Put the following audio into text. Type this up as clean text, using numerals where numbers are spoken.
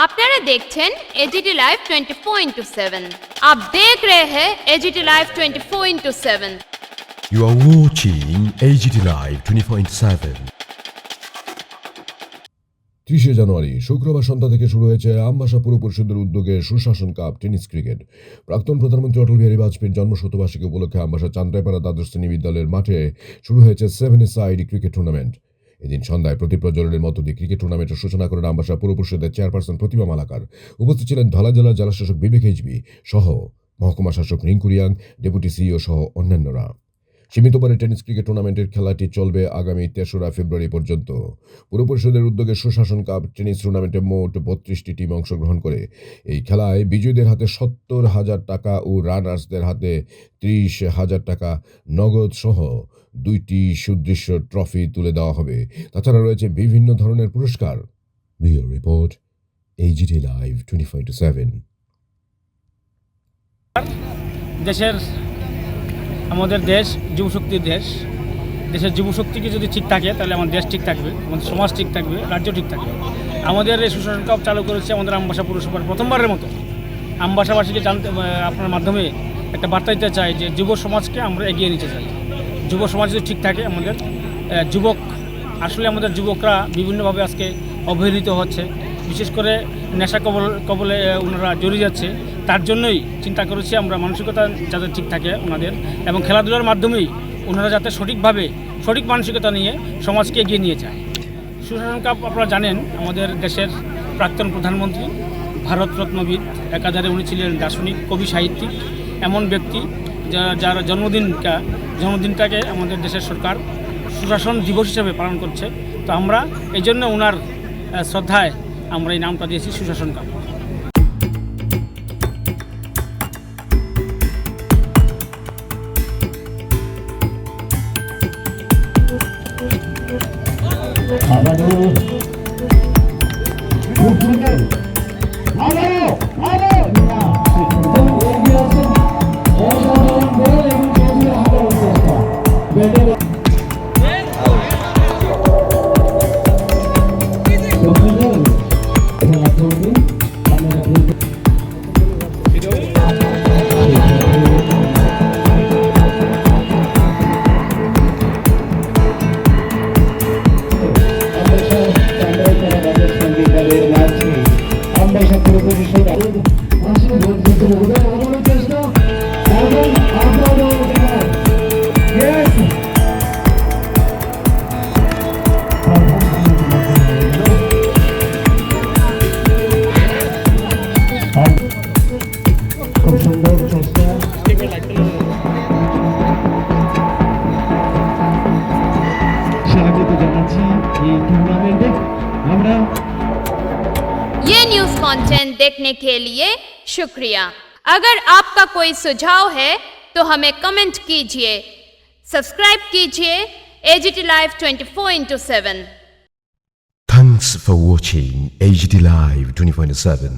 আপনারা দেখছেন AGT live 24/7। आप देख रहे हैं AGT live 24/7। You are watching AGT Live 24/7। 30 জানুয়ারি শুক্রবার সন্ধ্যা থেকে শুরু হয়েছে আমবাসা পুর পরিষদের উদ্যোগে সুশাসন কাপ টেনিস ক্রিকেট। প্রাক্তন প্রধানমন্ত্রী অটল বিহারী বাজপেয়ীর জন্মশতবার্ষিকী উপলক্ষে আমবাসা চান্দ্রাইপাড়া দ্বাদশ শ্রেণী বিদ্যালয়ের মাঠে শুরু হয়েছে 7-a-side ক্রিকেট টুর্নামেন্ট। এদিন সন্ধ্যায় প্রতি প্রজ্বলনের মধ্য দিয়ে ক্রিকেট টুর্নামেন্টের সূচনা করেন আমবাসা পুর পরিষদের চেয়ারপারসন প্রতিমা মালাকার। উপস্থিত ছিলেন ধলাই জেলার জেলাশাসক বিবেক এইচবি সহ মহকুমা শাসক রিঙ্কু রিয়াং, ডেপুটি সিইও সহ অন্যান্যরা। সীমিত ওভারের টেনিস ক্রিকেট টুর্নামেন্টের খেলাটি চলবে আগামী 3রা ফেব্রুয়ারি পর্যন্ত। পুর পরিষদের উদ্যোগে সুশাসন কাপ টেনিস টুর্নামেন্টে মোট 32টি টিম অংশগ্রহণ করে। এই খেলায় বিজয়ীদের হাতে 70,000 টাকা ও রানার্সদের হাতে 30,000 টাকা নগদ সহ 2টি সুদৃশ্য ট্রফি তুলে দেওয়া হবে। তাছাড়া রয়েছে বিভিন্ন ধরনের পুরস্কার। Bureau report, AGT live 24/7। দেশের আমাদের দেশ যুবশক্তির দেশ। দেশের যুবশক্তিকে যদি ঠিক থাকে তাহলে আমাদের দেশ ঠিক থাকবে, আমাদের সমাজ ঠিক থাকবে, রাজ্য ঠিক থাকবে। আমাদের এই সুশাসন কাপ চালু করেছে আমাদের আমবাসা পৌরসভার প্রথমবারের মতো। আমবাসাবাসীকে জানতে আপনার মাধ্যমে একটা বার্তা দিতে চাই যে যুব সমাজকে আমরা এগিয়ে নিতে চাই। যুব সমাজ যদি ঠিক থাকে আমাদের যুবক, আসলে আমাদের যুবকরা বিভিন্নভাবে আজকে অবহেলিত হচ্ছে, বিশেষ করে নেশা কবলে ওনারা জড়িয়ে যাচ্ছে। তার জন্যই চিন্তা করেছি আমরা মানসিকতা যাতে ঠিক থাকে ওনাদের, এবং খেলাধুলার মাধ্যমেই ওনারা যাতে সঠিকভাবে সঠিক মানসিকতা নিয়ে সমাজকে এগিয়ে নিয়ে যায়। সুশাসন কাপ আপনারা জানেন আমাদের দেশের প্রাক্তন প্রধানমন্ত্রী, ভারতরত্নবিদ, একাধারে উনি ছিলেন দার্শনিক, কবি, সাহিত্যিক, এমন ব্যক্তি যার জন্মদিনটাকে আমাদের দেশের সরকার সুশাসন দিবস হিসেবে পালন করছে। তো আমরা এই জন্য ওনার শ্রদ্ধায় আমরা এই নামটা দিয়েছি সুশাসন কাপ। ये न्यूज़ कंटेंट देखने के लिए शुक्रिया। अगर आपका कोई सुझाव है तो हमें कमेंट कीजिए, सब्सक्राइब कीजिए AGT live 24/7। Thanks for watching AGT Live 24/7।